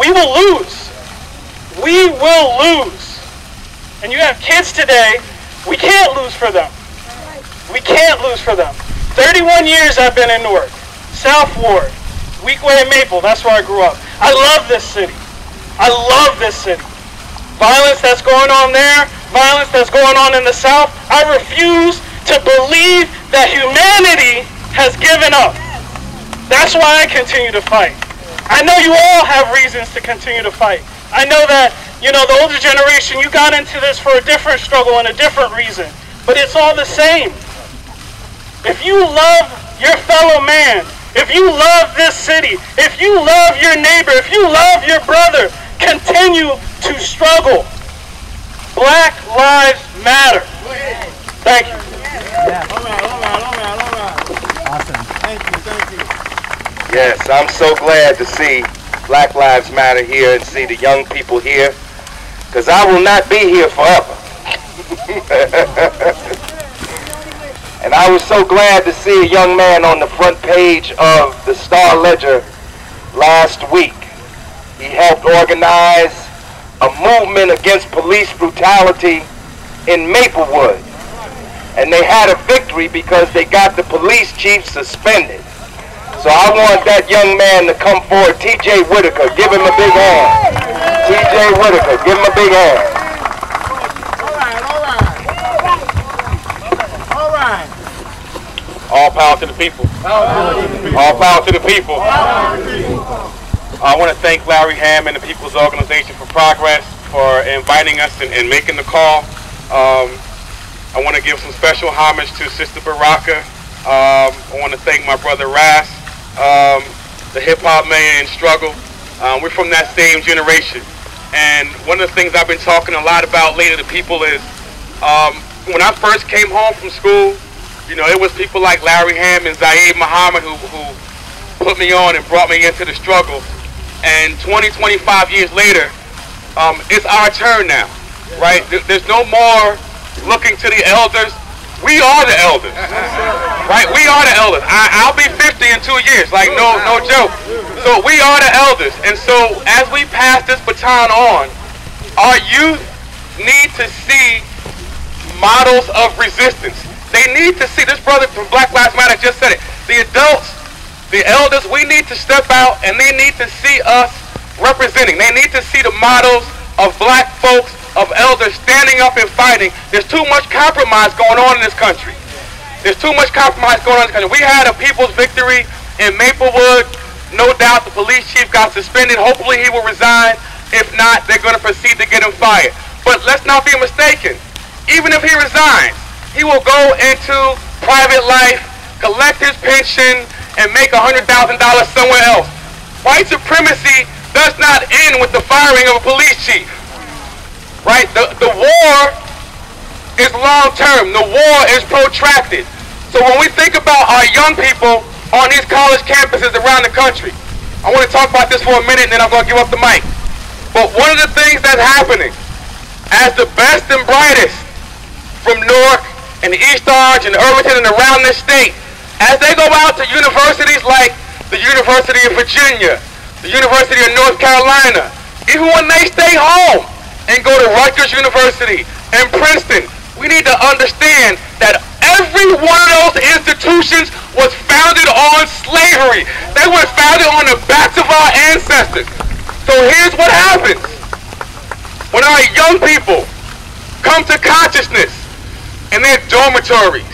we will lose. We will lose. And you have kids today, we can't lose for them. We can't lose for them. 31 years I've been in Newark. South Ward, Weequahic and Maple, that's where I grew up. I love this city. I love this city. Violence that's going on there, violence that's going on in the South, I refuse to believe that humanity has given up. That's why I continue to fight. I know you all have reasons to continue to fight. I know that, you know, the older generation, you got into this for a different struggle and a different reason, but it's all the same. If you love your fellow man, if you love this city, if you love your neighbor, if you love your brother, continue to struggle. Black lives matter. Thank you. Yeah. All right. Awesome. Thank you. Yes, I'm so glad to see Black Lives Matter here and see the young people here, because I will not be here forever. And I was so glad to see a young man on the front page of the Star Ledger last week. He helped organize a movement against police brutality in Maplewood. And they had a victory because they got the police chief suspended. So I want that young man to come forward. T.J. Whitaker, give him a big hand. T.J. Whitaker, give him a big hand. All power to the people. All power to the people. I want to thank Larry Hamm and the People's Organization for Progress for inviting us and making the call. I want to give some special homage to Sister Baraka. I want to thank my brother Ras, the hip-hop man in struggle. We're from that same generation. And one of the things I've been talking a lot about lately to people is when I first came home from school, you know, it was people like Larry Hamm and Zaid Muhammad who put me on and brought me into the struggle. And 25 years later, it's our turn now, right? There's no more looking to the elders. We are the elders, right? We are the elders. I'll be 50 in 2 years, like no joke. So we are the elders. And so as we pass this baton on, our youth need to see models of resistance. They need to see, this brother from Black Lives Matter just said it, the adults, the elders, we need to step out and they need to see us representing. They need to see the models of black folks, of elders standing up and fighting. There's too much compromise going on in this country. There's too much compromise going on in this country. We had a people's victory in Maplewood. No doubt the police chief got suspended. Hopefully he will resign. If not, they're going to proceed to get him fired. But let's not be mistaken. Even if he resigns, he will go into private life, collect his pension, and make $100,000 somewhere else. White supremacy does not end with the firing of a police chief, right? The war is long-term. The war is protracted. So when we think about our young people on these college campuses around the country, I want to talk about this for a minute and then I'm going to give up the mic. But one of the things that's happening, as the best and brightest from Newark and East Orange and Irvington and around this state, as they go out to universities like the University of Virginia, the University of North Carolina, even when they stay home and go to Rutgers University and Princeton, we need to understand that every one of those institutions was founded on slavery. They were founded on the backs of our ancestors. So here's what happens. When our young people come to consciousness and their dormitories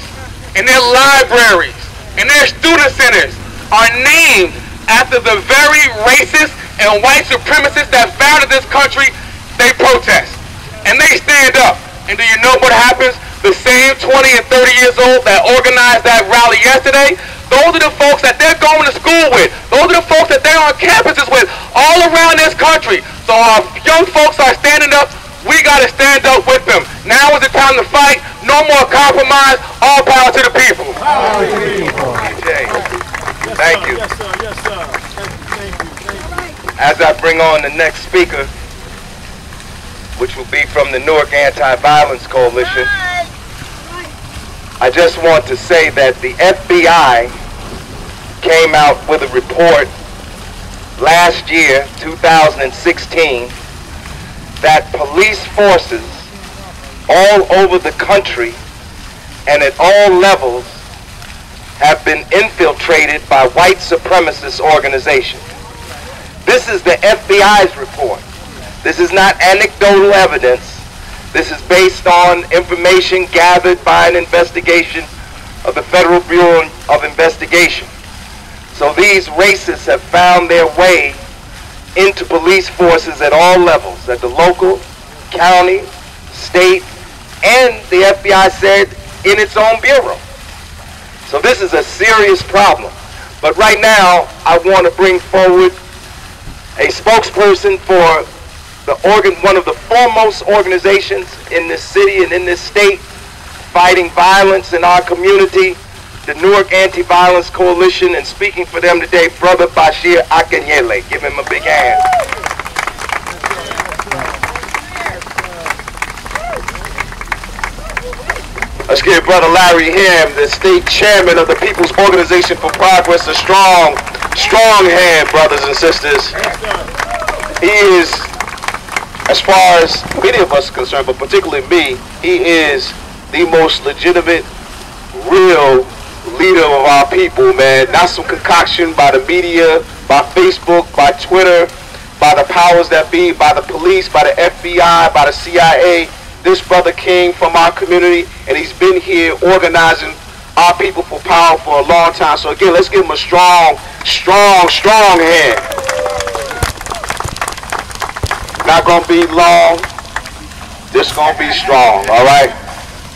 and their libraries and their student centers are named after the very racist and white supremacists that founded this country, they protest and they stand up. And do you know what happens? The same 20 and 30 years old that organized that rally yesterday, those are the folks that they're going to school with. Those are the folks that they're on campuses with all around this country. So our young folks are standing up. We got to stand up with them. Now is the time to fight. No more compromise. All power to the people. Power to the people. Thank you. Yes, sir. Yes, sir. Thank you. As I bring on the next speaker, which will be from the Newark Anti-Violence Coalition, I just want to say that the FBI came out with a report last year, 2016, that police forces all over the country and at all levels have been infiltrated by white supremacist organizations. This is the FBI's report. This is not anecdotal evidence. This is based on information gathered by an investigation of the Federal Bureau of Investigation. So these racists have found their way into police forces at all levels, at the local, county, state, and the FBI said in its own bureau. So this is a serious problem. But right now, I want to bring forward a spokesperson for one of the foremost organizations in this city and in this state fighting violence in our community, the Newark Anti-Violence Coalition, and speaking for them today, Brother Bashir Akanyele. Give him a big hand. Let's give Brother Larry Ham, the state chairman of the People's Organization for Progress, a strong hand, brothers and sisters. He is, as far as many of us are concerned, but particularly me, he is the most legitimate, real leader of our people, man. Not some concoction by the media, by Facebook, by Twitter, by the powers that be, by the police, by the FBI, by the CIA. This brother came from our community, and he's been here organizing our people for power for a long time. So again, let's give him a strong hand. Not gonna be long, just gonna be strong, all right?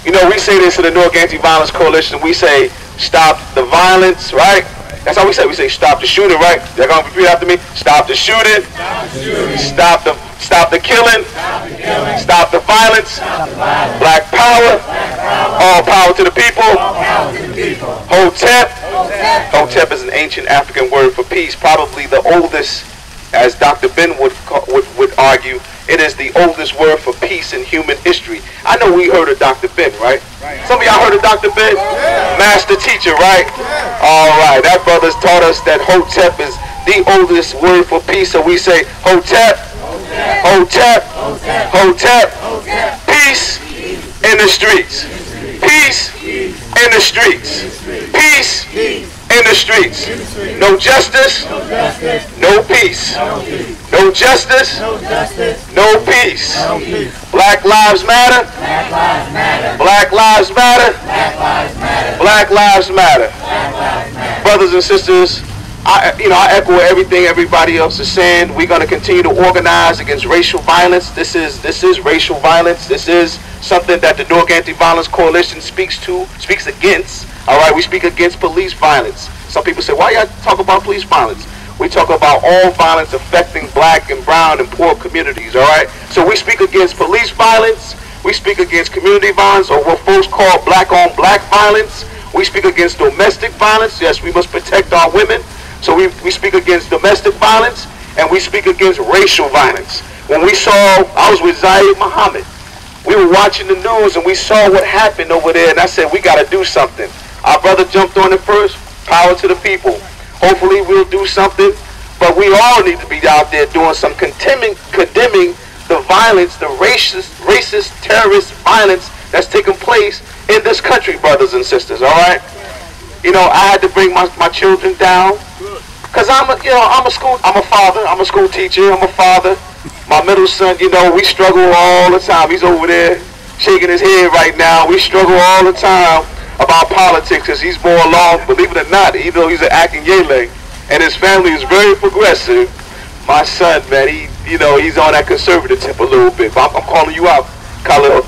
You know, we say this in the Newark Anti-Violence Coalition, we say, stop the violence, right? That's how we say stop the shooting, right? They're gonna repeat after me. Stop the shooting. Stop the killing. Stop the violence. Black power. All power to the people. Hotep. Hotep is an ancient African word for peace, probably the oldest, as Dr. Ben would argue, it is the oldest word for peace in human history. I know we heard of Dr. Ben, right? Some of y'all heard of Dr. Ben? Master teacher, right? All right, that brother's taught us that Hotep is the oldest word for peace, so we say Hotep, Hotep, Hotep, peace in the streets. Peace in the streets. Peace in the streets. No justice, no peace. No justice, no peace. Black lives matter. Black lives matter. Black lives matter. Brothers and sisters, I echo everything everybody else is saying. We're going to continue to organize against racial violence. This is racial violence. This is something that the Newark Anti-Violence Coalition speaks against. All right, we speak against police violence. Some people say, why y'all talk about police violence? We talk about all violence affecting black and brown and poor communities, all right? So we speak against police violence. We speak against community violence, or what folks call black-on-black violence. We speak against domestic violence. Yes, we must protect our women. So we speak against domestic violence, and we speak against racial violence. When we saw, I was with Zaid Muhammad. We were watching the news, and we saw what happened over there, and I said, we got to do something. Our brother jumped on it first. Power to the people. Hopefully we'll do something, but we all need to be out there doing some condemning the violence, the racist, terrorist violence that's taking place in this country, brothers and sisters, all right? You know, I had to bring my children down, because I'm a father, I'm a school teacher, I'm a father. My middle son, you know, we struggle all the time. He's over there shaking his head right now. We struggle all the time about politics, because he's more along, believe it or not, even though he's an Akanyele, and his family is very progressive. My son, man, he's on that conservative tip a little bit. But I'm calling you out, Khalil.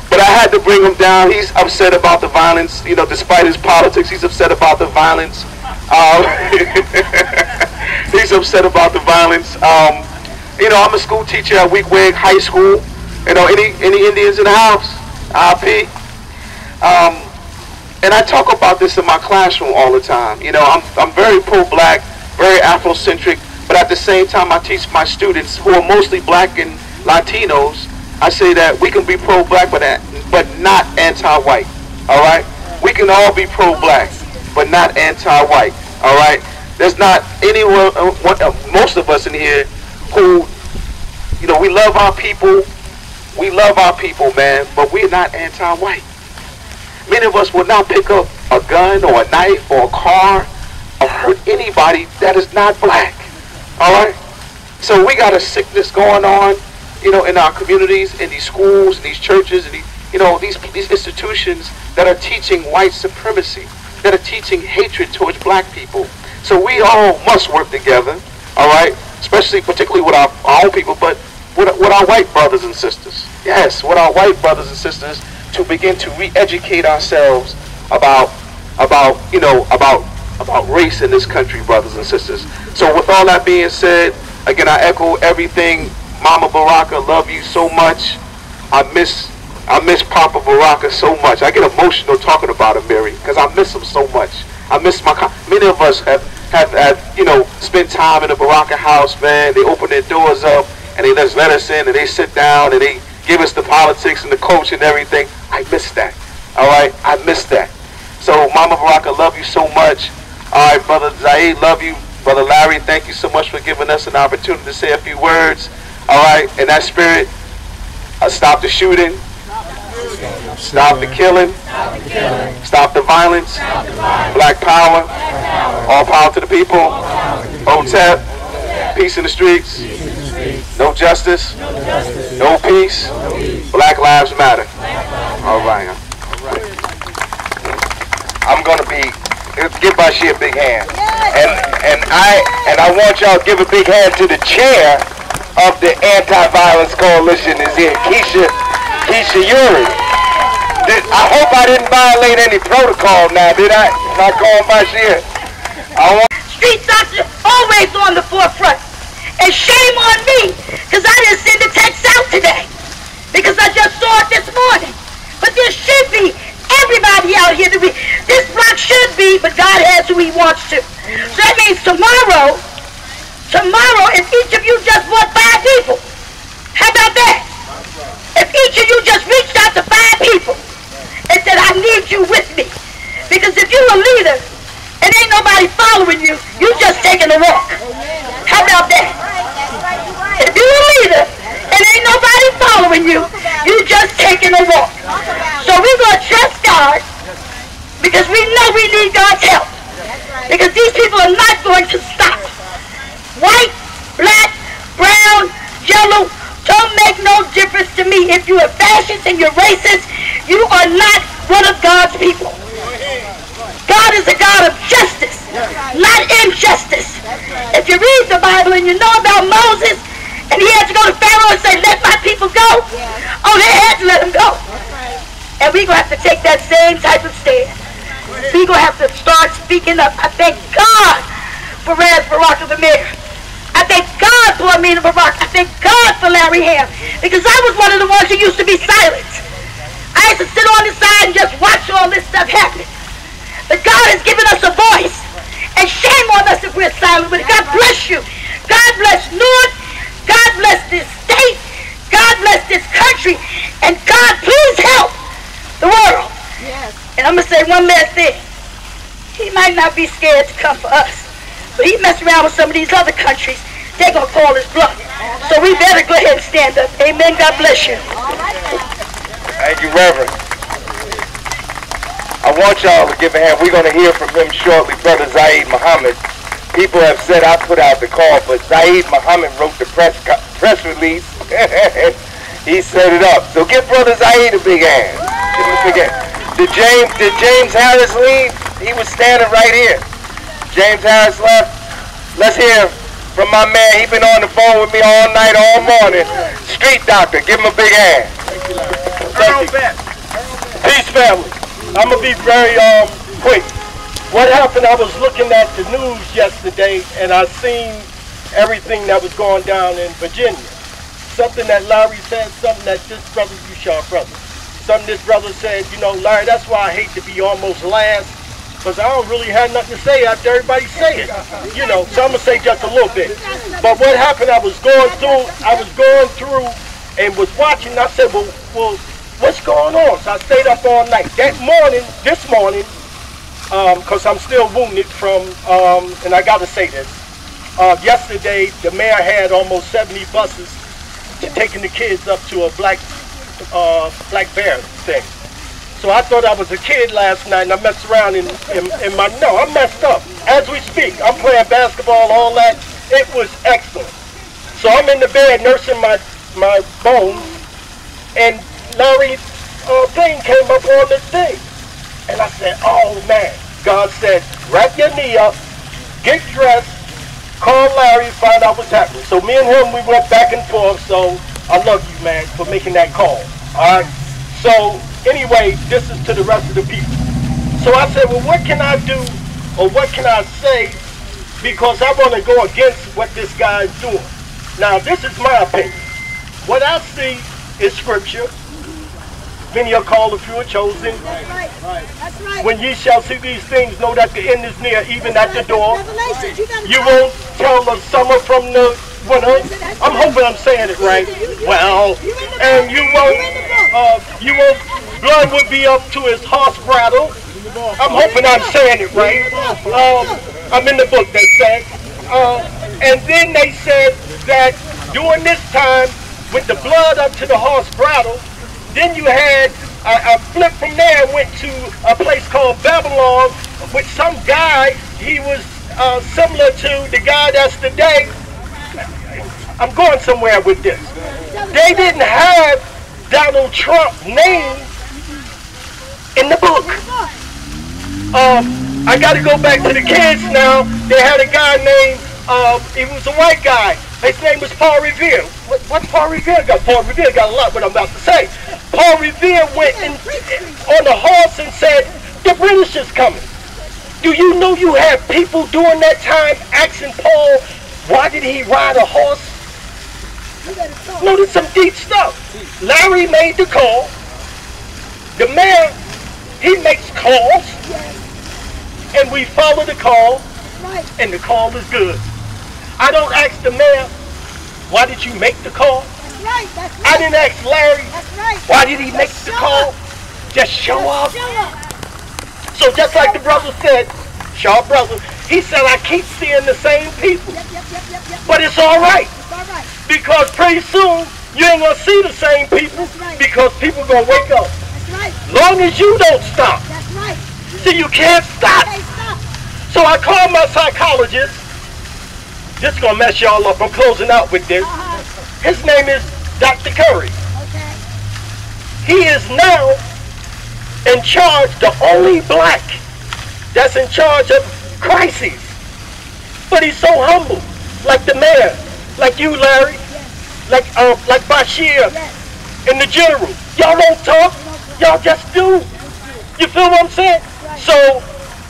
But I had to bring him down. He's upset about the violence, you know, despite his politics. He's upset about the violence. He's upset about the violence. You know, I'm a school teacher at Weequahic High School. You know, any Indians in the house? IP. And I talk about this in my classroom all the time. You know, I'm very pro-black, very Afrocentric, but at the same time I teach my students, who are mostly black and Latinos, I say that we can be pro-black but not anti-white, all right? We can all be pro-black but not anti-white, all right? there's not anyone, most of us in here who, you know, we love our people. We love our people, man, but we're not anti-white. Many of us will not pick up a gun or a knife or a car or hurt anybody that is not black. All right? So we got a sickness going on, you know, in our communities, in these schools, in these churches, and these institutions that are teaching white supremacy, that are teaching hatred towards black people. So we all must work together, all right? Especially, particularly with our own people, but with our white brothers and sisters. Yes, with our white brothers and sisters, to begin to re-educate ourselves about race in this country, brothers and sisters. So with all that being said, again, I echo everything. Mama Baraka, love you so much. I miss Papa Baraka so much. I get emotional talking about him, Mary, because I miss him so much. I miss many of us have spent time in the Baraka house, man. They open their doors up and they just let us in and they sit down and they give us the politics and the coach and everything. I miss that. All right, I miss that. So Mama Baraka, love you so much. All right, Brother Zaid, love you. Brother Larry, thank you so much for giving us an opportunity to say a few words. All right, in that spirit, stop the shooting, stop the killing, stop the violence, black power, all power to the people, OTEP, peace in the streets, no justice, no peace, Black Lives Matter. All right. I'm going to give Bashir a big hand. And I want y'all to give a big hand to the chair of the Anti-Violence Coalition is here, Keisha Uri. I hope I didn't violate any protocol now, did I? Not calling Bashir. Street doctor always on the forefront. And shame on me, because I didn't send the text out today. Because I just saw it this morning. But there should be everybody out here to be. This block should be, but God has who he wants to. So that means tomorrow, if each of you just want 5 people, how about that? If each of you just reached out to 5 people and said, I need you with me. Because if you're a leader and ain't nobody following you, you just taking a walk. How about that? If you're a leader and ain't nobody following you, you just taking a walk. So we're going to trust God because we know we need God's help. Because these people are not going to stop. White, black, brown, yellow, don't make no difference to me. If you're a fascist and you're racist, you are not one of God's people. God is a God of justice, not injustice. If you read the Bible and you know about Moses, and he had to go to Pharaoh and say, let my people go, oh, they had to let him go. And we're going to have to take that same type of stand. We're going to have to start speaking up. I thank God for Raz Baraka, the mayor. I thank God for Amina Barak. I thank God for Larry Ham. Because I was one of the ones who used to be silent. I used to sit on the side and just watch all this stuff happen. But God has given us a voice. And shame on us if we're silent with it. God bless you. God bless North. God bless this state. God bless this country. And God, please help the world. Yes. And I'm going to say one last thing. He might not be scared to come for us. But he messed around with some of these other countries. They're going to call his bluff. So we better go ahead and stand up. Amen. God bless you. Thank you, Reverend. I want y'all to give a hand. We're going to hear from him shortly, Brother Zaid Muhammad. People have said I put out the call, but Zaid Muhammad wrote the press release. He set it up. So give Brother Zaid a big hand. Give him a big hand. Did James Harris leave? He was standing right here. James Harris left. Let's hear from my man. He's been on the phone with me all night, all morning. Street doctor, give him a big hand. Thank you. Peace, family. I'm going to be very quick. What happened, I was looking at the news yesterday, and I seen everything that was going down in Virginia. Something that Larry said, something that this brother, you sharp brother. Something this brother said, you know, Larry, that's why I hate to be almost last, because I don't really have nothing to say after everybody say it. You know, so I'm going to say just a little bit. But what happened, I was going through and was watching, and I said, well, what's going on? So I stayed up all night. This morning, because I'm still wounded from, and I got to say this, yesterday the mayor had almost 70 buses to taking the kids up to a black bear thing. So I thought I was a kid last night, and I messed around in my, no, I'm messed up. As we speak, I'm playing basketball, all that. It was excellent. So I'm in the bed nursing my bones, and Larry's thing came up on the thing. And I said, oh man. God said, wrap your knee up, get dressed, call Larry, find out what's happening. So me and him, we went back and forth. So I love you, man, for making that call. All right. So anyway, this is to the rest of the people. So I said, well, what can I do, or what can I say, because I want to go against what this guy is doing. Now, this is my opinion. What I see is scripture. Many are called, a few are chosen. That's right. That's right. When ye shall see these things, know that the end is near, even at the door. You You won't tell the summer from the winter. I'm hoping I'm saying it right. Well, and you won't, blood would be up to his horse bridle. I'm hoping I'm saying it right. I'm in the book, they said. And then they said that during this time, with the blood up to the horse bridle, then you had, I flipped from there and went to a place called Babylon with some guy. He was similar to the guy that's today. I'm going somewhere with this. They didn't have Donald Trump's name in the book. I got to go back to the kids now. They had a guy named, he was a white guy. His name was Paul Revere. What's Paul Revere got? Paul Revere got a lot, what I'm about to say. Paul Revere went on a horse and said, the British is coming. Do you know you had people during that time asking Paul, why did he ride a horse? No, there's some deep stuff. Larry made the call. The mayor, he makes calls. And we follow the call. And the call is good. I don't ask the mayor, why did you make the call? That's right. I didn't ask Larry, That's right. why did he make the call? Just show up. So just like the brother said, Shaw brother, he said, I keep seeing the same people. Yep. But it's all right. It's all right. Because pretty soon, you ain't going to see the same people. That's right. Because people going to wake up. That's right. Long as you don't stop. That's right. See, you can't stop. Hey, stop. So I called my psychologist. This is going to mess y'all up. I'm closing out with this. His name is Dr. Curry. Okay. He is now in charge, the only black that's in charge of crises. But he's so humble, like the mayor, like you, Larry, like Bashir, and the general. Y'all don't talk, y'all just do. You feel what I'm saying? So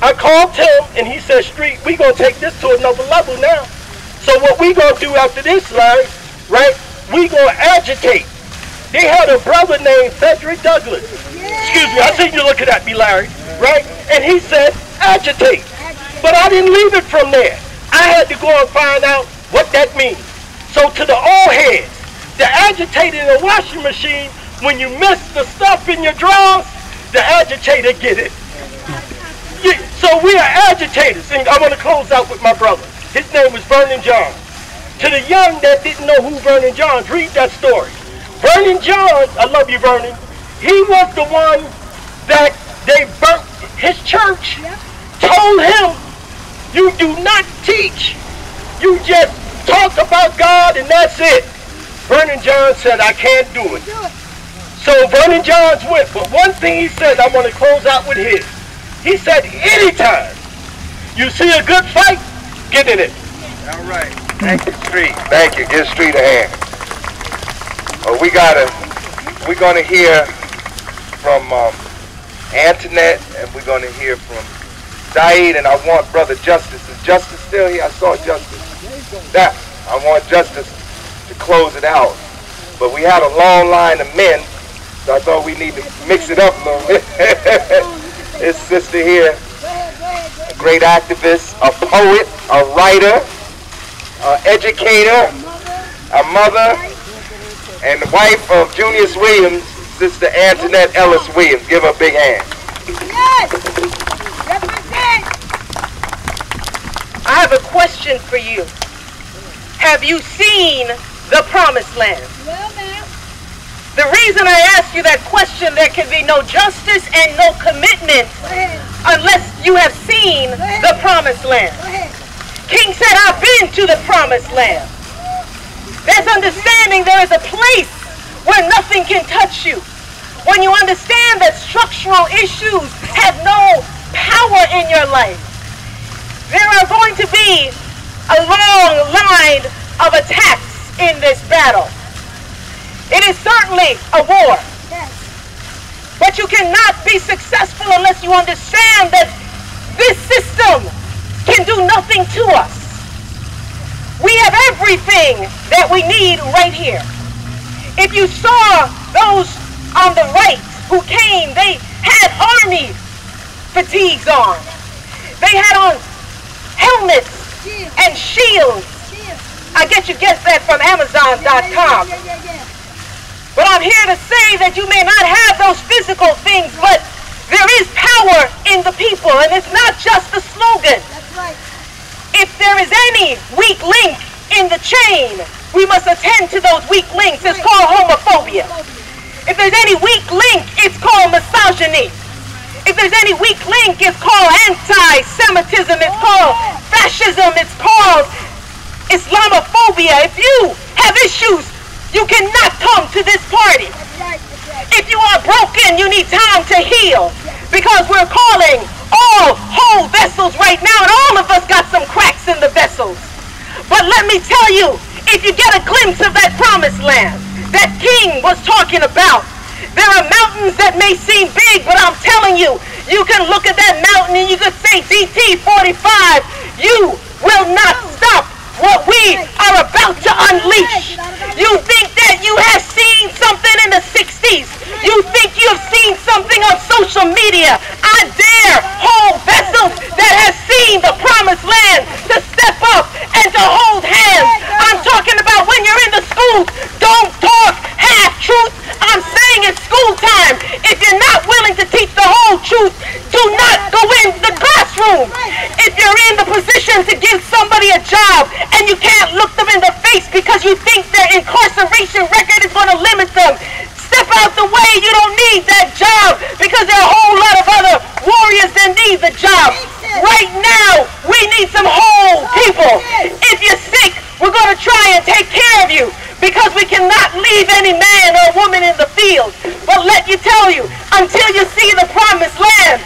I called him, and he said, Street, we gonna take this to another level now. So what we gonna do after this, Larry, right? We gonna agitate. They had a brother named Frederick Douglass. Excuse me, I seen you looking at me, Larry, right? And he said, agitate. But I didn't leave it from there. I had to go and find out what that means. So to the old heads, the agitator in the washing machine, when you miss the stuff in your drawers, the agitator get it. So we are agitators, and I want to close out with my brother. His name was Vernon Johns. To the young that didn't know who Vernon Johns, read that story. Vernon Johns, I love you, Vernon. He was the one that they burnt. His church told him, you do not teach. You just talk about God and that's it. Vernon Johns said, I can't do it. So Vernon Johns went, but one thing he said, I want to close out with his. He said, anytime you see a good fight, get in it. All right. Thank you, Street. Thank you. Give Street a hand. We're gonna hear from Antoinette, and we're gonna hear from Saeed, and I want Brother Justice. Is Justice still here? I saw Justice. I want Justice to close it out. But we had a long line of men, so I thought we need to mix it up a little bit. This sister here, a great activist, a poet, a writer, an educator, a mother, and the wife of Junius Williams, Sister Antoinette Ellis Williams. Give her a big hand. Yes! Represent! I have a question for you. Have you seen the promised land? Well, ma'am. The reason I ask you that question, there can be no justice and no commitment unless you have seen the promised land. King said, I've been to the promised land. There's understanding there is a place where nothing can touch you. When you understand that structural issues have no power in your life, there are going to be a long line of attacks in this battle. It is certainly a war. But you cannot be successful unless you understand that this system can do nothing to us. We have everything that we need right here. If you saw those on the right who came, they had army fatigues on. They had on helmets and shields. I guess you get that from Amazon.com. But I'm here to say that you may not have those physical things, but there is power in the people, and it's not just a slogan. That's right. If there is any weak link in the chain, we must attend to those weak links. It's called homophobia. If there's any weak link, it's called misogyny. If there's any weak link, it's called anti-Semitism. It's called fascism. It's called Islamophobia. If you have issues, you cannot come to this party. If you are broken, you need time to heal. Because we're calling all whole vessels right now, and all of us got some cracks in the vessels. But let me tell you, if you get a glimpse of that promised land that King was talking about, there are mountains that may seem big, but I'm telling you, you can look at that mountain and you could say, DT 45, you will not stop what we are about to unleash. You think that you have seen something in the 60s. You think you have seen something on social media. I dare whole vessels that have seen the promised land to step up and to hold hands. I'm talking about when you're in the schools, don't talk half truth. I'm saying it's school time. If you're not willing to teach the whole truth, do not go in the classroom. If you're in the position to give somebody a job and you can't look them in the face because you think their incarceration record is going to limit them, step out the way. You don't need that job because there are a whole lot of other warriors that need the job. Right now, we need some whole people. If you're sick, we're going to try and take care of you because we cannot leave any man or woman in the field. But let me tell you, until you see the promised land,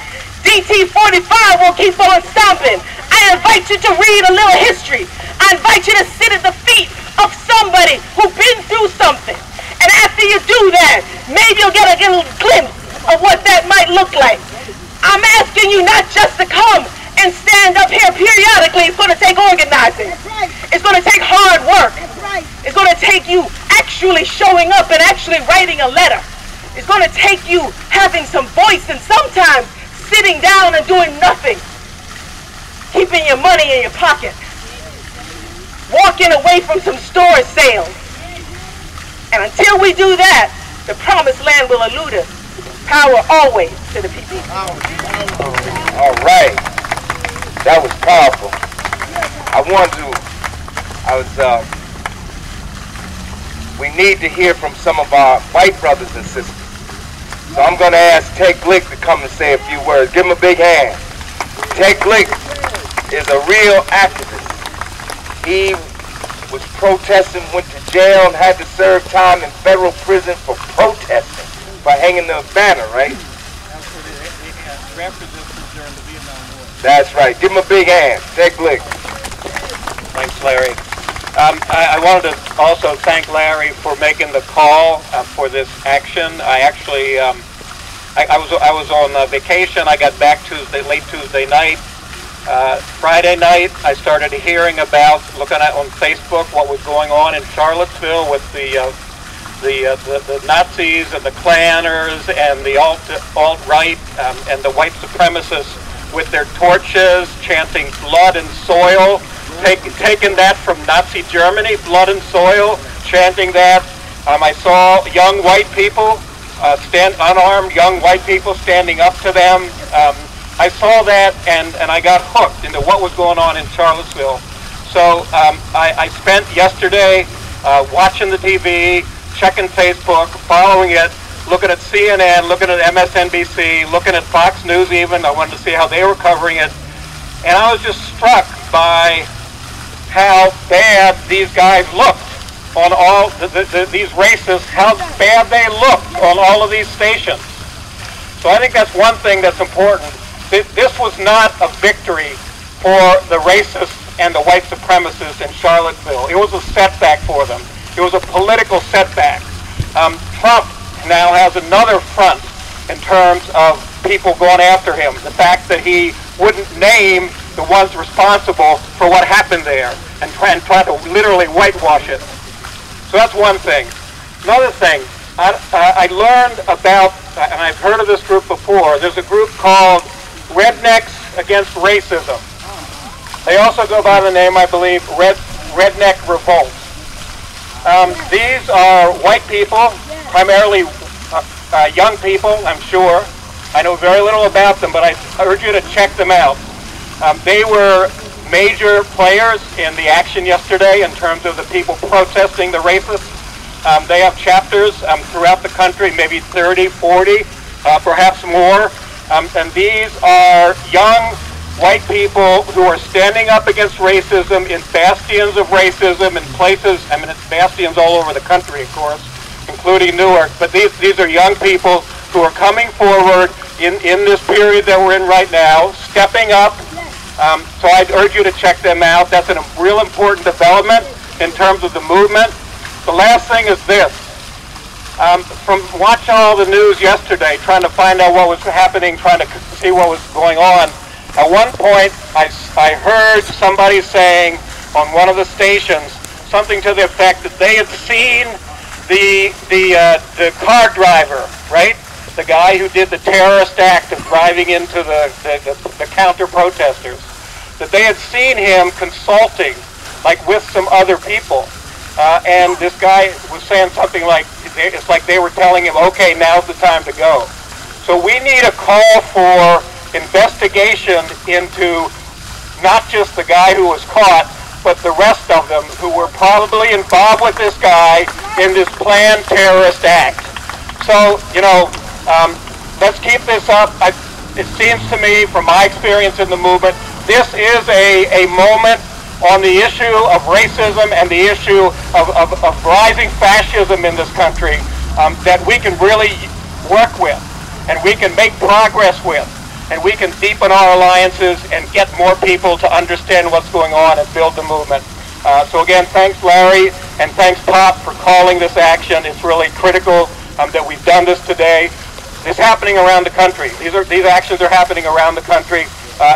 DT 45 will keep on stomping. I invite you to read a little history. I invite you to sit at the feet of somebody who's been through something. And after you do that, maybe you'll get a little glimpse of what that might look like. I'm asking you not just to come and stand up here periodically. It's going to take organizing. It's going to take hard work. It's going to take you actually showing up and actually writing a letter. It's going to take you having some voice and sometimes sitting down and doing nothing. Keeping your money in your pocket. Walking away from some store sales. And until we do that, the promised land will elude us. Power always to the people. All right. That was powerful. We need to hear from some of our white brothers and sisters. So I'm going to ask Ted Glick to come and say a few words. Give him a big hand. Ted Glick is a real activist. He was protesting, went to jail, and had to serve time in federal prison for protesting, for hanging the banner, right? That's right. Give him a big hand. Ted Glick. Thanks, Larry. I wanted to also thank Larry for making the call for this action. I actually, I was on vacation. I got back late Tuesday night. Friday night, I started hearing about, looking at on Facebook, what was going on in Charlottesville with the Nazis and the Klanners and the alt-right and the white supremacists with their torches, chanting blood and soil, taking that from Nazi Germany, blood and soil, chanting that. I saw young white people, unarmed young white people standing up to them, I saw that and I got hooked into what was going on in Charlottesville. So I spent yesterday watching the TV, checking Facebook, following it, looking at CNN, looking at MSNBC, looking at Fox News even. I wanted to see how they were covering it. And I was just struck by how bad these guys looked on all these racists, how bad they looked on all of these stations. So I think that's one thing that's important. This was not a victory for the racists and the white supremacists in Charlottesville. It was a setback for them. It was a political setback. Trump now has another front in terms of people going after him. The fact that he wouldn't name the ones responsible for what happened there and try to literally whitewash it. So that's one thing. Another thing, I learned about, and I've heard of this group before, there's a group called Rednecks Against Racism. They also go by the name, I believe, Redneck Revolt. These are white people, primarily young people, I'm sure. I know very little about them, but I urge you to check them out. They were major players in the action yesterday in terms of the people protesting the racists. They have chapters throughout the country, maybe 30, 40, perhaps more. And these are young white people who are standing up against racism in bastions of racism in places, I mean, it's bastions all over the country, of course, including Newark. But these are young people who are coming forward in this period that we're in right now, stepping up. So I'd urge you to check them out. That's a real important development in terms of the movement. The last thing is this. From watching all the news yesterday, trying to find out what was happening, trying to see what was going on, at one point I heard somebody saying on one of the stations something to the effect that they had seen the car driver, right? The guy who did the terrorist act of driving into the counter-protesters, that they had seen him consulting, like with some other people. And this guy was saying something like, it's like they were telling him, okay, now's the time to go. So we need a call for investigation into not just the guy who was caught, but the rest of them who were probably involved with this guy in this planned terrorist act. So, you know, let's keep this up. It seems to me, from my experience in the movement, this is a moment on the issue of racism and the issue of rising fascism in this country that we can really work with and we can make progress with and we can deepen our alliances and get more people to understand what's going on and build the movement. So again, thanks Larry and thanks Pop for calling this action. It's really critical that we've done this today. It's happening around the country. These actions are happening around the country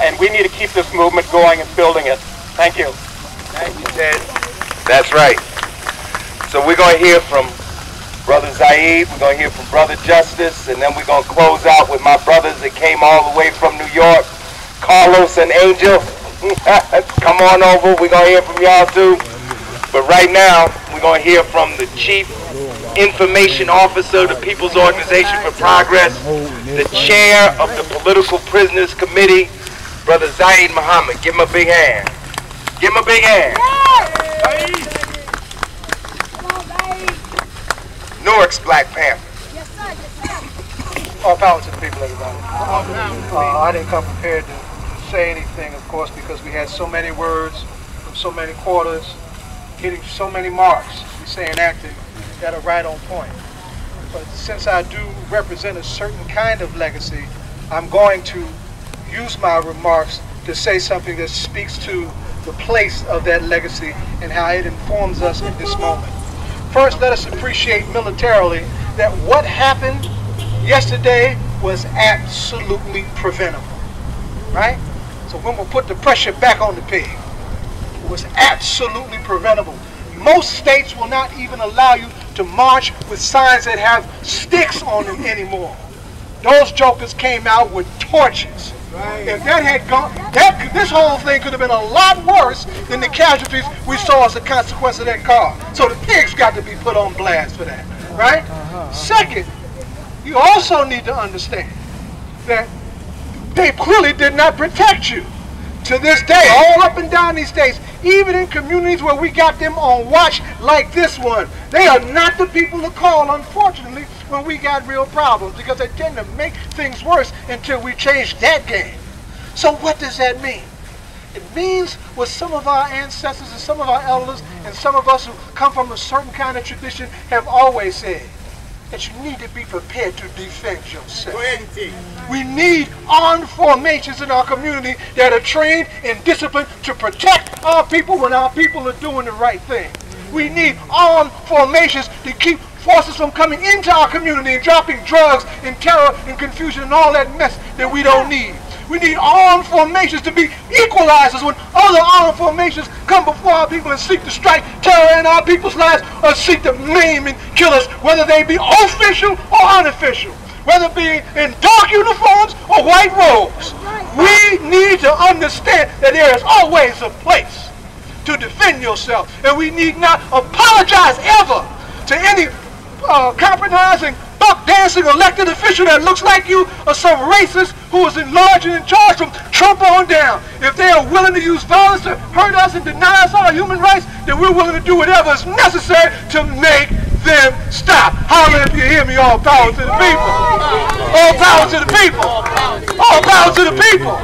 and we need to keep this movement going and building it. Thank you. Thank you, Ted. That's right. So we're going to hear from Brother Zaid, we're going to hear from Brother Justice, and then we're going to close out with my brothers that came all the way from New York, Carlos and Angel. Come on over, we're going to hear from y'all too. But right now, we're going to hear from the Chief Information Officer of the People's Organization for Progress, the Chair of the Political Prisoners Committee, Brother Zaid Muhammad. Give him a big hand. Give him a big hand. Newark's Black Panther. All power to the people, everybody. I didn't come prepared to say anything, of course, because we had so many words from so many quarters, hitting so many marks, we say in acting, that are right on point. But since I do represent a certain kind of legacy, I'm going to use my remarks to say something that speaks to the place of that legacy and how it informs us in this moment. First, let us appreciate militarily that what happened yesterday was absolutely preventable, right? So when we put the pressure back on the pig, it was absolutely preventable. Most states will not even allow you to march with signs that have sticks on them anymore. Those jokers came out with torches. Right. If that had gone, this whole thing could have been a lot worse than the casualties we saw as a consequence of that car. So the pigs got to be put on blast for that, right? Second, you also need to understand that they clearly did not protect you. To this day, all up and down these states, even in communities where we got them on watch like this one, they are not the people to call, unfortunately, when we got real problems, because they tend to make things worse until we change that game. So what does that mean? It means what some of our ancestors and some of our elders and some of us who come from a certain kind of tradition have always said, that you need to be prepared to defend yourself. We need armed formations in our community that are trained and disciplined to protect our people when our people are doing the right thing. We need armed formations to keep forces from coming into our community and dropping drugs and terror and confusion and all that mess that we don't need. We need armed formations to be equalizers when other armed formations come before our people and seek to strike terror in our people's lives or seek to maim and kill us, whether they be official or unofficial, whether it be in dark uniforms or white robes. We need to understand that there is always a place to defend yourself, and we need not apologize ever to any compromising, buck-dancing elected official that looks like you or some racist who is enlarged and in charge from Trump on down. If they are willing to use violence to hurt us and deny us our human rights, then we're willing to do whatever is necessary to make them stop. Holler if you hear me. All power to the people. All power to the people. All power to the people.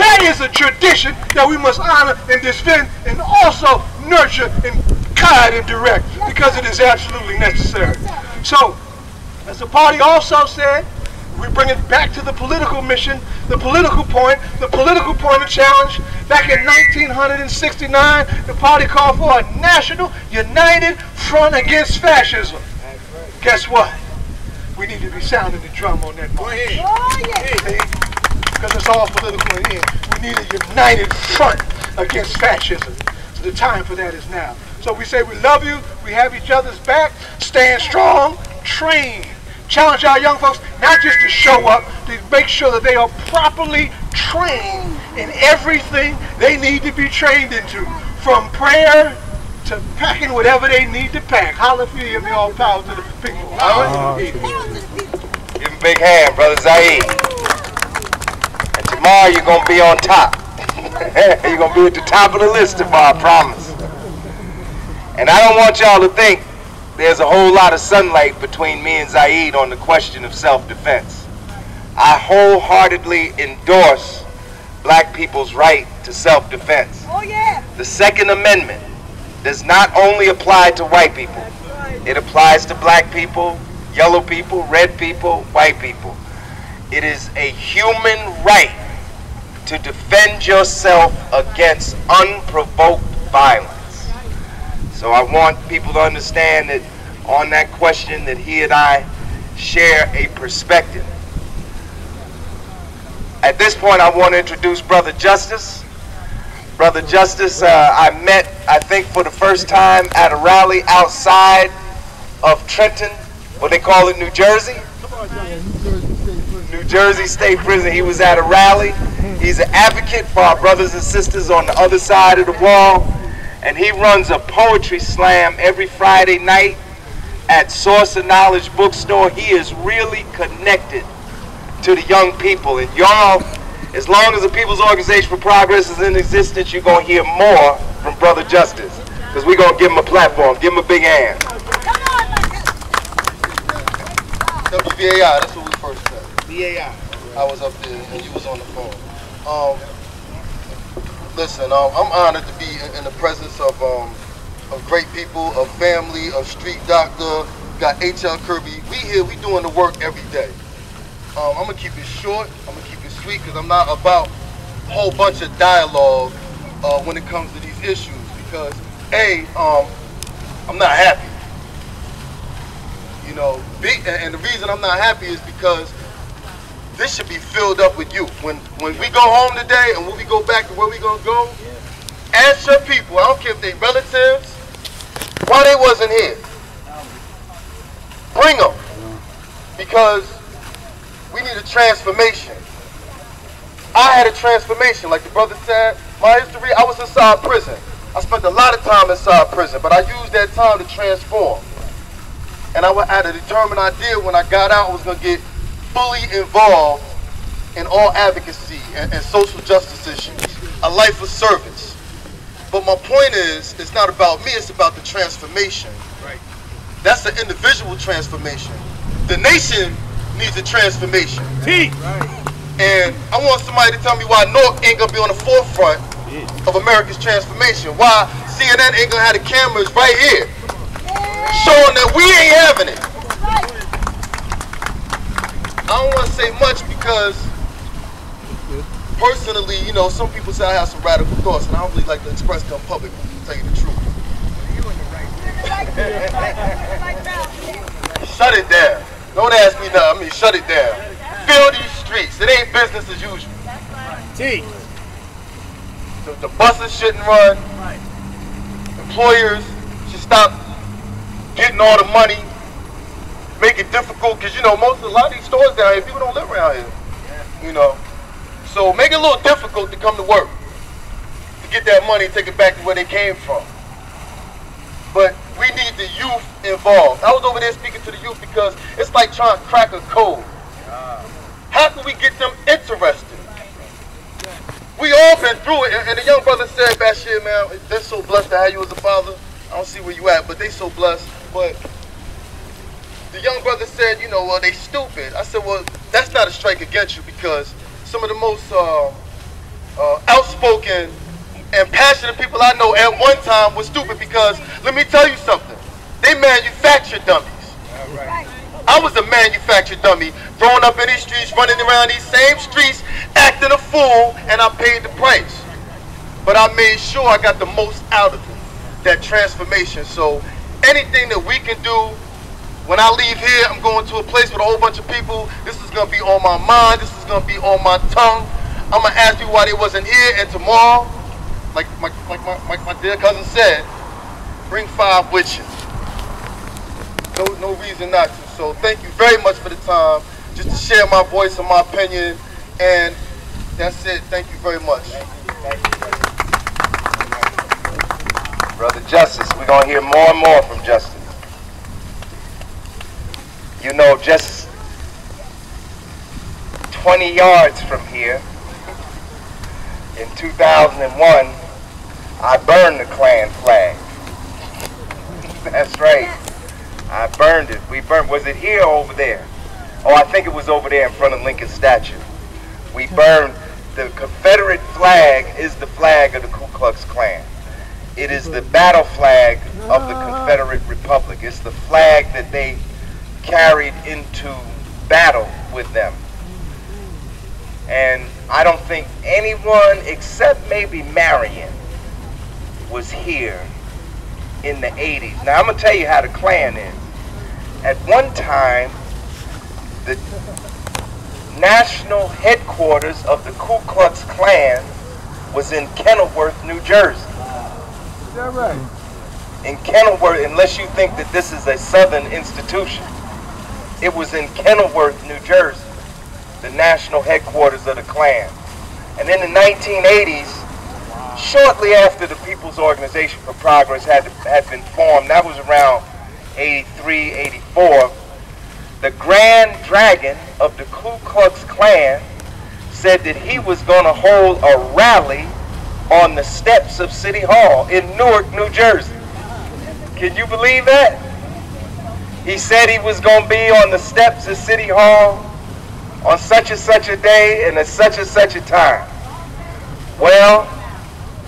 That is a tradition that we must honor and defend and also nurture and guide and direct, because it is absolutely necessary. So, as the party also said, we bring it back to the political mission, the political point of challenge. Back in 1969, the party called for a national united front against fascism. Guess what? We need to be sounding the drum on that march. Because it's all political in here. We need a united front against fascism. So the time for that is now. So we say we love you, we have each other's back, stand strong, train. Challenge our young folks not just to show up, to make sure that they are properly trained in everything they need to be trained into, from prayer to packing whatever they need to pack. Holler if you hear me. All power to the people. Give him a big hand, Brother Zaid. And tomorrow you're going to be on top. You're going to be at the top of the list tomorrow, I promise. And I don't want y'all to think there's a whole lot of sunlight between me and Zaid on the question of self-defense. I wholeheartedly endorse black people's right to self-defense. Oh yeah. The Second Amendment does not only apply to white people. It applies to black people, yellow people, red people, white people. It is a human right to defend yourself against unprovoked violence. So I want people to understand that on that question that he and I share a perspective. At this point, I want to introduce Brother Justice. Brother Justice, I met, I think, for the first time at a rally outside of Trenton, what they call it, New Jersey. New Jersey State Prison. He was at a rally. He's an advocate for our brothers and sisters on the other side of the wall. And he runs a poetry slam every Friday night at Source of Knowledge Bookstore. He is really connected to the young people. And y'all, as long as the People's Organization for Progress is in existence, you're going to hear more from Brother Justice. Because we're going to give him a platform. Give him a big hand. WBAI, that's what we first said. BAI. I was up there and you was on the phone. Listen, I'm honored to be in the presence of great people, of family, of street doctor, got H.L. Kirby. We here, we doing the work every day. I'm gonna keep it short, I'm gonna keep it sweet, because I'm not about a whole bunch of dialogue when it comes to these issues, because I'm not happy. You know, and the reason I'm not happy is because this should be filled up with you. When we go home today and when we go back to where we gonna go, ask your people, I don't care if they relatives, why they wasn't here. Bring them. Because we need a transformation. I had a transformation, like the brother said. My history, I was inside prison. I spent a lot of time inside prison, but I used that time to transform. And I had a determined idea when I got out I was gonna get fully involved in all advocacy and social justice issues, a life of service. But my point is, it's not about me, it's about the transformation. Right. That's an individual transformation. The nation needs a transformation. Right. And I want somebody to tell me why Newark ain't gonna be on the forefront of America's transformation. Why CNN ain't gonna have the cameras right here showing that we ain't having it. I don't want to say much because personally, you know, some people say I have some radical thoughts and I don't really like to express them publicly, to tell you the truth. Shut it down. Don't ask me nothing. I mean, shut it down. Fill these streets. It ain't business as usual. T. The buses shouldn't run. Employers should stop getting all the money. Make it difficult because, you know, a lot of these stores down here, people don't live around here. You know. So make it a little difficult to come to work. To get that money and take it back to where they came from. But we need the youth involved. I was over there speaking to the youth because it's like trying to crack a code. How can we get them interested? We all been through it, and the young brother said, Bashir, man, they're so blessed to have you as a father. I don't see where you at, but they so blessed. But the young brother said, you know, well, they stupid. I said, well, that's not a strike against you because some of the most outspoken and passionate people I know at one time were stupid because, let me tell you something, they manufactured dummies. Right. I was a manufactured dummy, growing up in these streets, running around these same streets, acting a fool, and I paid the price. But I made sure I got the most out of it, that transformation. So anything that we can do, when I leave here, I'm going to a place with a whole bunch of people. This is going to be on my mind. This is going to be on my tongue. I'm going to ask you why they wasn't here, and tomorrow, like my dear cousin said, bring 5 with you. No reason not to. So thank you very much for the time, just to share my voice and my opinion, and that's it. Thank you very much. Brother Justice, we're going to hear more and more from Justice. You know, just 20 yards from here, in 2001, I burned the Klan flag. That's right. I burned it. We burned. Was it here or over there? Oh, I think it was over there in front of Lincoln's statue. We burned. The Confederate flag is the flag of the Ku Klux Klan. It is the battle flag of the Confederate Republic. It's the flag that they carried into battle with them. And I don't think anyone except maybe Marion was here in the 80s. Now I'm going to tell you how the Klan is. At one time, the national headquarters of the Ku Klux Klan was in Kenilworth, New Jersey. Is that right? In Kenilworth, unless you think that this is a Southern institution, it was in Kenilworth, New Jersey, the national headquarters of the Klan. And in the 1980s, shortly after the People's Organization for Progress had been formed, that was around 83, 84, the Grand Dragon of the Ku Klux Klan said that he was going to hold a rally on the steps of City Hall in Newark, New Jersey. Can you believe that? He said he was going to be on the steps of City Hall on such and such a day and at such and such a time. Well,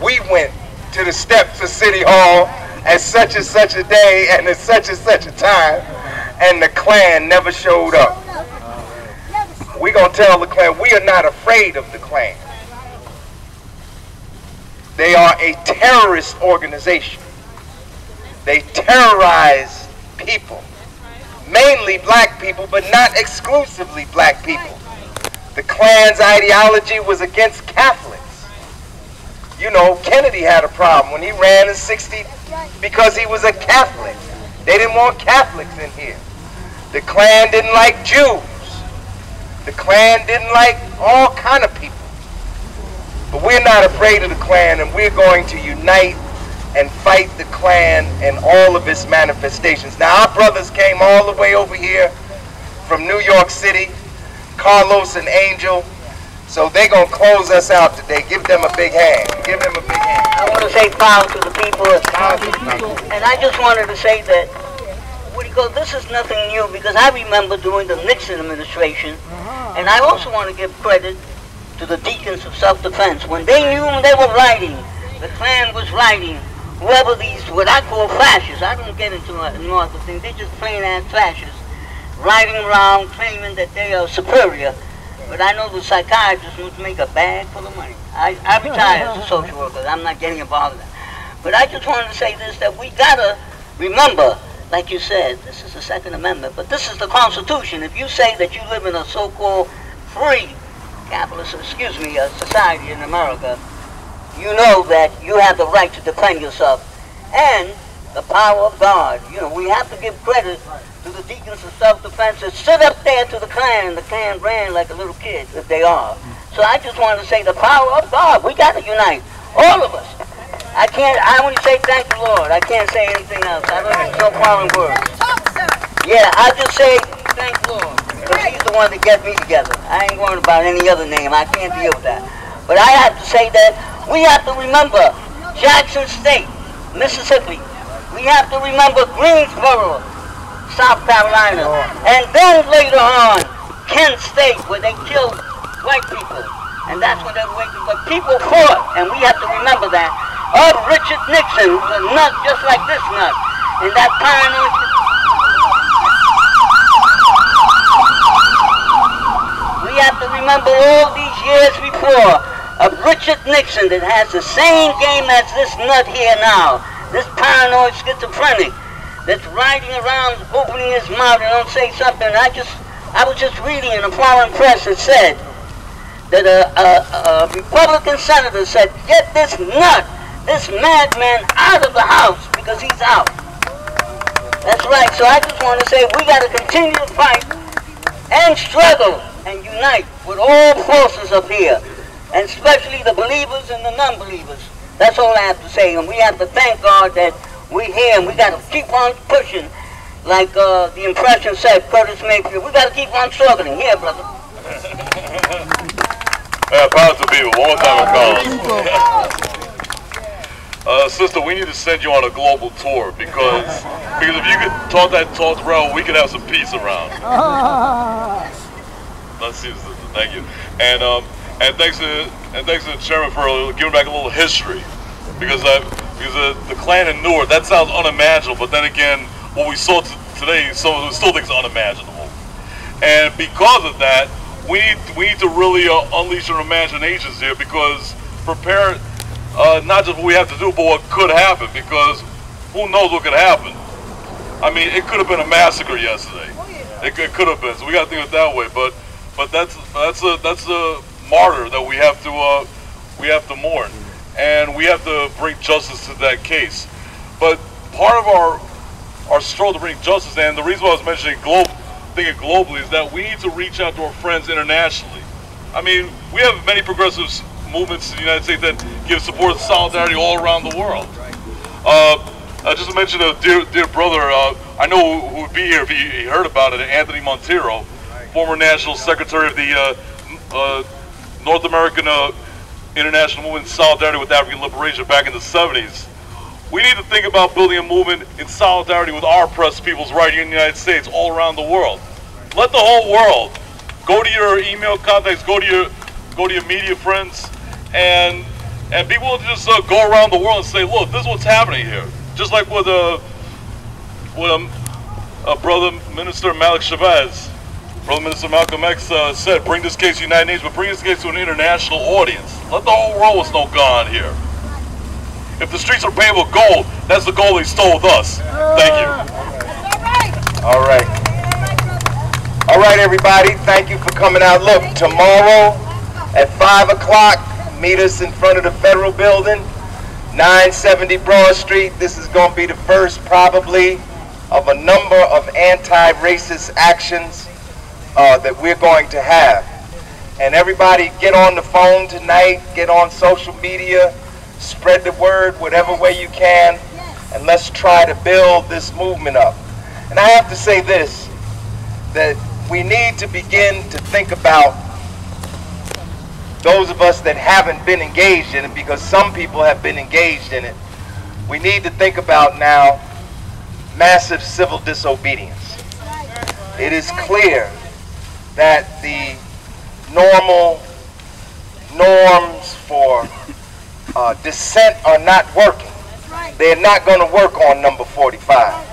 we went to the steps of City Hall at such and such a day and at such and such a time, and the Klan never showed up. We're going to tell the Klan, we are not afraid of the Klan. They are a terrorist organization. They terrorize people, mainly black people, but not exclusively black people. The Klan's ideology was against Catholics. You know, Kennedy had a problem when he ran in '60 because he was a Catholic. They didn't want Catholics in here. The Klan didn't like Jews. The Klan didn't like all kind of people. But we're not afraid of the Klan, and we're going to unite and fight the Klan and all of its manifestations. Now, our brothers came all the way over here from New York City, Carlos and Angel. So they're going to close us out today. Give them a big hand. Give them a big hand. I want to say power to the people. And I just wanted to say that, this is nothing new, because I remember during the Nixon administration, and I also want to give credit to the deacons of self-defense. When they knew they were writing, the Klan was writing, whoever these, what I call fascists, I don't get into north of things, they're just plain-ass fascists, riding around claiming that they are superior. But I know the psychiatrists must make a bag full of money. I retired as a social worker. I'm not getting involved in that. But I just wanted to say this, that we got to remember, like you said, this is the Second Amendment, but this is the Constitution. If you say that you live in a so-called free capitalist, society in America, you know that you have the right to defend yourself. And the power of God. You know, we have to give credit to the deacons of self-defense that sit up there to the Klan. The Klan ran like a little kid, if they are. So I just wanted to say the power of God. We got to unite, all of us. I only say thank you, Lord. I can't say anything else. I don't use no foreign words. Yeah, I just say thank you, Lord. Because he's the one that gets me together. I ain't worried about any other name. I can't deal with that. But I have to say that we have to remember Jackson State, Mississippi. We have to remember Greensboro, South Carolina. And then later on, Kent State, where they killed white people. And that's when they were waiting. But people fought, and we have to remember that. Of Richard Nixon, who was a nut just like this nut. And that paranoid... We have to remember all these years before of Richard Nixon that has the same game as this nut here now. This paranoid schizophrenic that's riding around opening his mouth and don't say something. I was just reading in a foreign press that said that a Republican senator said, get this nut, this madman out of the house because he's out. That's right. So I just want to say we got to continue to fight and struggle and unite with all forces up here, and especially the believers and the non-believers. That's all I have to say. And we have to thank God that we're here, and we got to keep on pushing. Like the impression said, Curtis Mayfield, we got to keep on struggling. Here, brother. Power to people. One more time, sister, we need to send you on a global tour because if you could talk that talk around, we could have some peace around. Let's see, sister. Thank you. And thanks to the chairman for giving back a little history, because the Klan in Newark, that sounds unimaginable, but then again, what we saw today, some of us still think it's unimaginable. And because of that, we need to really unleash our imaginations here, because prepare not just what we have to do, but what could happen, because who knows what could happen. I mean, it could have been a massacre yesterday. It could have been. So we got to think of it that way. But that's a martyr that we have to mourn, and we have to bring justice to that case. But part of our struggle to bring justice, and the reason why I was mentioning thinking globally, is that we need to reach out to our friends internationally. I mean, we have many progressive movements in the United States that give support and solidarity all around the world. Just to mention a dear brother, I know who would be here if he heard about it, Anthony Monteiro, former National Secretary of the North American International Movement in Solidarity with African Liberation back in the 70s. We need to think about building a movement in solidarity with our oppressed peoples right here in the United States, all around the world. Let the whole world go to your email contacts, go to your media friends, and be willing to just go around the world and say, look, this is what's happening here. Just like with brother Minister Malik Chavez, Brother Minister Malcolm X said, bring this case to the United Nations, but bring this case to an international audience. Let the whole world what's no God here. If the streets are paved with gold, that's the gold they stole with us. Thank you. All right. All right, everybody. Thank you for coming out. Look, tomorrow at 5 o'clock, meet us in front of the Federal Building, 970 Broad Street. This is going to be the first, probably, of a number of anti-racist actions that we're going to have. And everybody get on the phone tonight, get on social media, spread the word whatever way you can, and let's try to build this movement up. And I have to say this, that we need to begin to think about those of us that haven't been engaged in it, because some people have been engaged in it, we need to think about now massive civil disobedience. It is clear that the norms for dissent are not working. They're not going to work on number 45.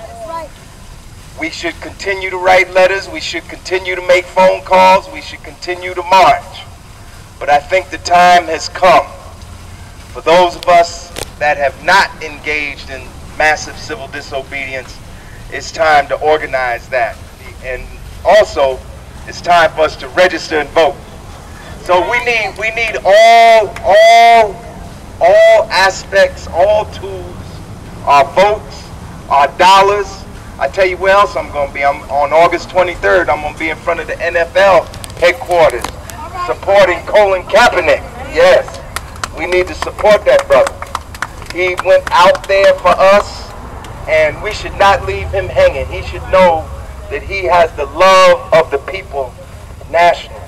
We should continue to write letters. We should continue to make phone calls. We should continue to march. But I think the time has come for those of us that have not engaged in massive civil disobedience. It's time to organize that. And also, it's time for us to register and vote. So we need all aspects, all tools, our votes, our dollars. I tell you where else I'm going to be. I'm on August 23rd. I'm going to be in front of the NFL headquarters supporting Colin Kaepernick. Yes, we need to support that brother. He went out there for us, and we should not leave him hanging. He should know that he has the love of the people nationally.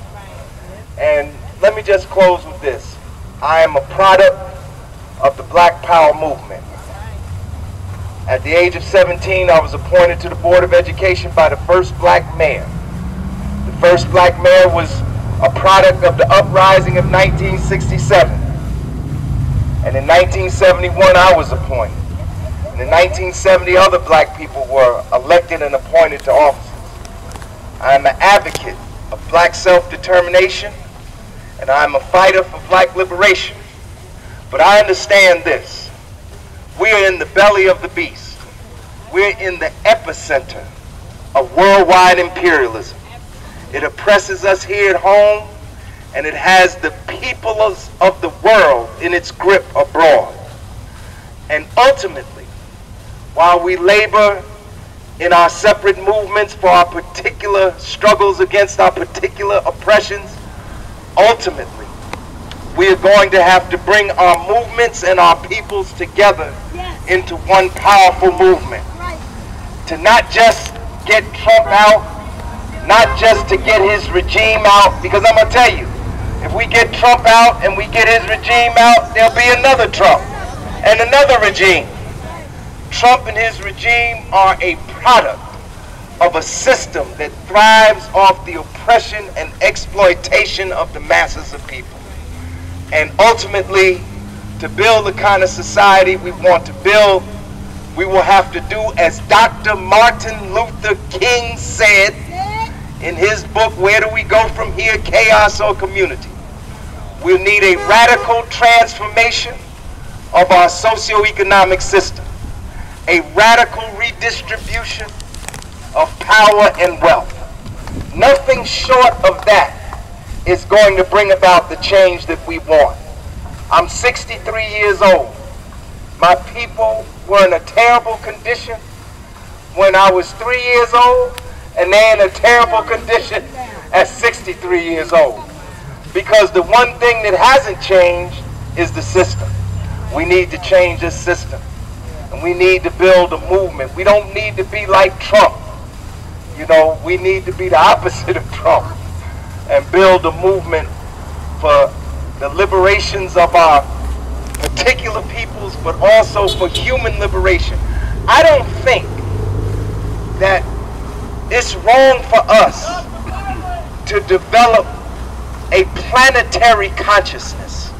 And let me just close with this. I am a product of the Black Power movement. At the age of 17, I was appointed to the Board of Education by the first black mayor. The first black mayor was a product of the uprising of 1967. And in 1971, I was appointed. And in 1970, other black people were elected and appointed to offices. I am an advocate of black self-determination, and I am a fighter for black liberation. But I understand this. We are in the belly of the beast. We're in the epicenter of worldwide imperialism. It oppresses us here at home, and it has the people of the world in its grip abroad. And ultimately, while we labor in our separate movements for our particular struggles against our particular oppressions, ultimately, we are going to have to bring our movements and our peoples together into one powerful movement. To not just get Trump out, not just to get his regime out, because I'm going to tell you, if we get Trump out and we get his regime out, there'll be another Trump and another regime. Trump and his regime are a product of a system that thrives off the oppression and exploitation of the masses of people. And ultimately, to build the kind of society we want to build, we will have to do as Dr. Martin Luther King said in his book, Where Do We Go From Here, Chaos or Community? We'll need a radical transformation of our socioeconomic system, a radical redistribution of power and wealth. Nothing short of that is going to bring about the change that we want. I'm 63 years old. My people were in a terrible condition when I was 3 years old, and they're in a terrible condition at 63 years old. Because the one thing that hasn't changed is the system. We need to change this system. And we need to build a movement. We don't need to be like Trump. You know, we need to be the opposite of Trump and build a movement for the liberations of our particular peoples, but also for human liberation. I don't think that it's wrong for us to develop a planetary consciousness.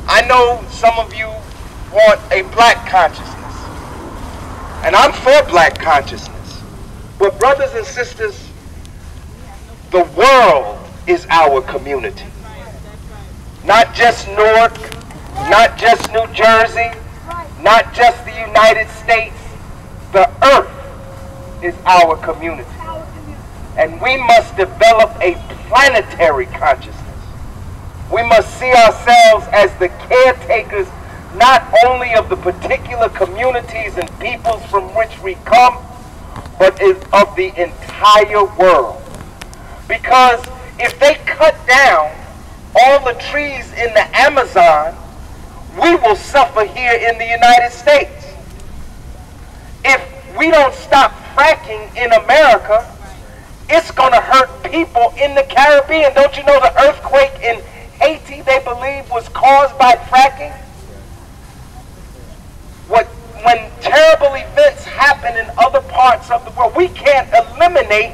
I know some of you want a black consciousness, and I'm for black consciousness. But brothers and sisters, the world is our community. Not just Newark, not just New Jersey, not just the United States. The earth is our community. And we must develop a planetary consciousness. We must see ourselves as the caretakers not only of the particular communities and peoples from which we come, but of the entire world. Because if they cut down all the trees in the Amazon, we will suffer here in the United States. If we don't stop fracking in America, it's going to hurt people in the Caribbean. Don't you know the earthquake in Haiti, they believe, was caused by fracking? When terrible events happen in other parts of the world, we can't eliminate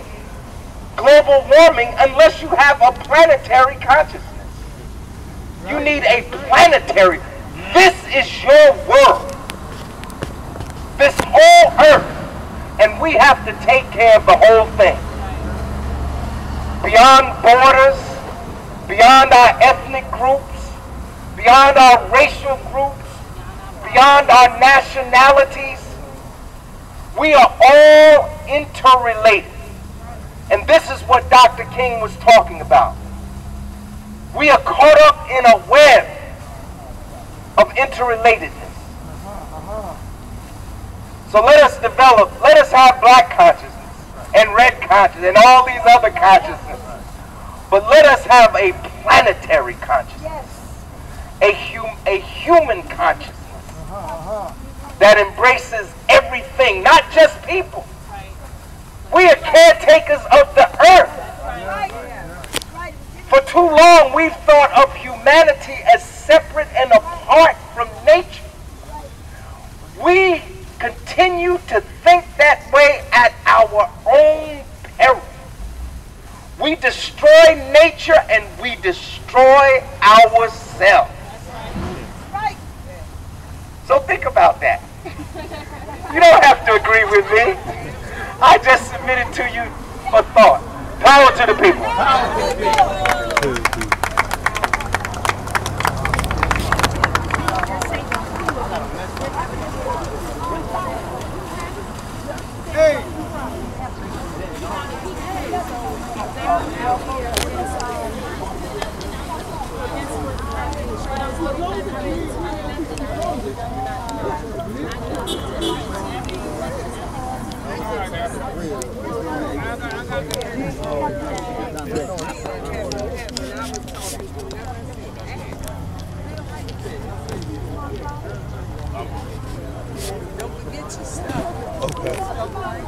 global warming unless you have a planetary consciousness. You need a planetary. This is your world. This whole earth. And we have to take care of the whole thing. Beyond borders, beyond our ethnic groups, beyond our racial groups, beyond our nationalities, we are all interrelated. And this is what Dr. King was talking about. We are caught up in a web of interrelatedness. So let us develop, let us have black consciousness and red consciousness and all these other consciousnesses. But let us have a planetary consciousness, a human consciousness that embraces everything, not just people. We are caretakers of the earth. For too long, we've thought of humanity as separate and apart from nature. We continue to think that way at our own peril. We destroy nature and we destroy ourselves. So think about that. You don't have to agree with me. I just submitted to you for thought. Power to the people. Hey.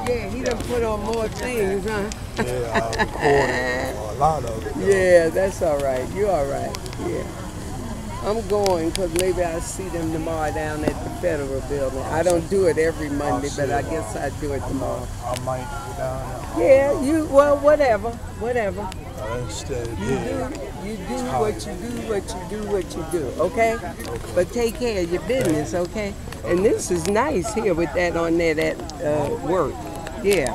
Yeah, he done put on more things, huh? Yeah, I recorded a lot of it. Yeah, that's all right. You're all right. Yeah. I'm going because maybe I'll see them tomorrow down at the Federal Building. I don't do it every Monday, but I guess I do it tomorrow. I might go down there. Yeah, whatever. You do what you do, okay? But take care of your business, okay? And this is nice here with that on there, that work. Yeah.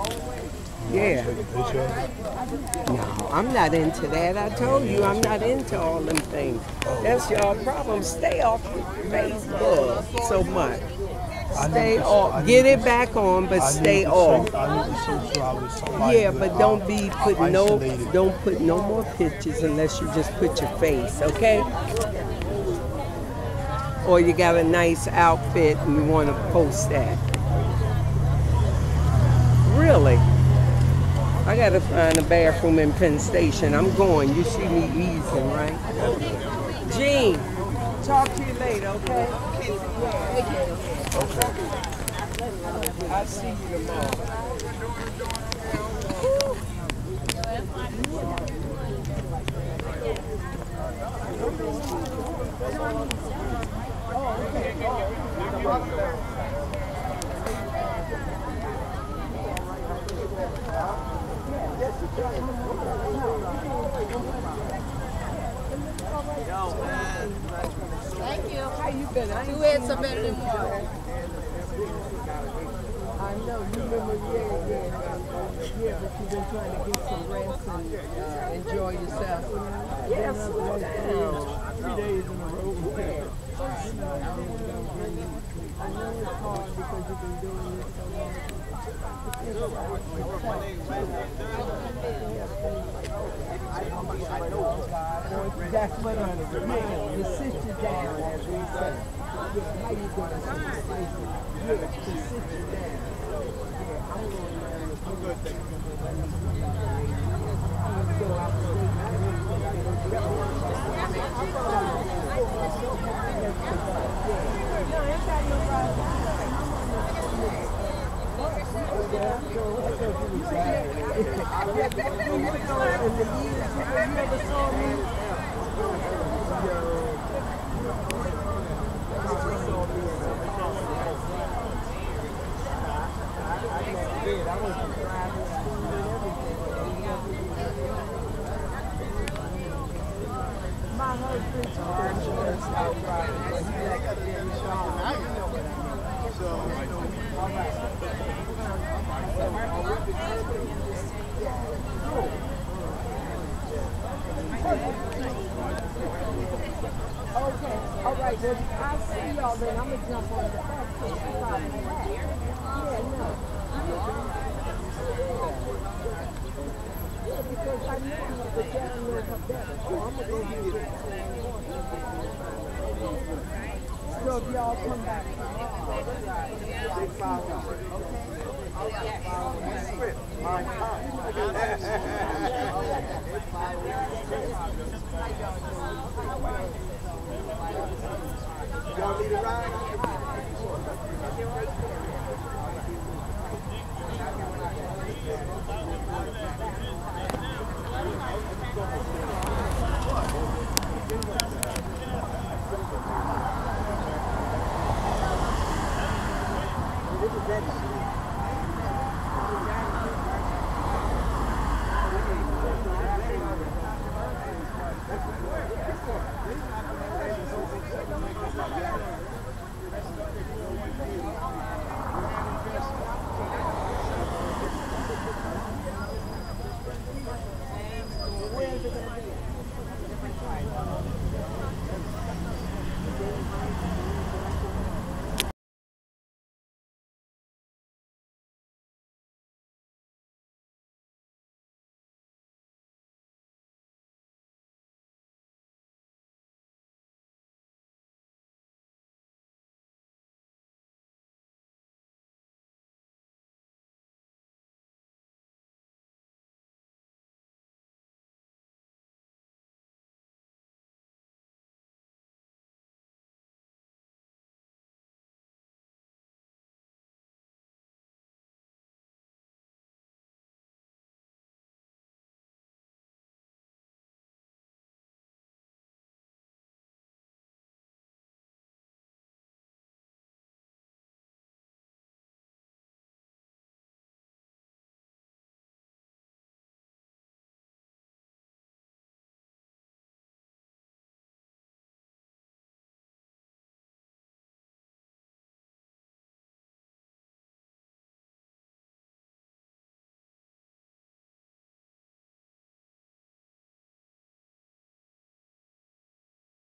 No, I'm not into that. I told you I'm not into all them things. That's your problem. Stay off Facebook so much. Stay off. Get it back on, but stay off. Yeah, but don't put no more pictures unless you just put your face, okay? Or you got a nice outfit and you want to post that. Really? I gotta find a bathroom in Penn Station. I'm going. You see me easing, right? Gene, talk to you later, okay? Okay. I'll see you tomorrow. Thank you. How you been? Two heads are better than one. I know, you remember, yeah, but you've been trying to get some rest and enjoy yourself. Yeah, slow down. 3 days in a row. Yeah. I know it's hard because you've been doing this so long. That's what I'm doing. You sit you down, as we say. How you doing? Good, to sit you down. I'm good, thank you. I My husband's car insurance stopped driving, but he left it in Okay, all right, well, I'll see y'all then. I'm going to jump on the bus. Yeah, no. Yeah, because I know the dad knows her better, so I'm going to go get it. So if y'all come back tomorrow, I'll follow. Y'all need a ride? This is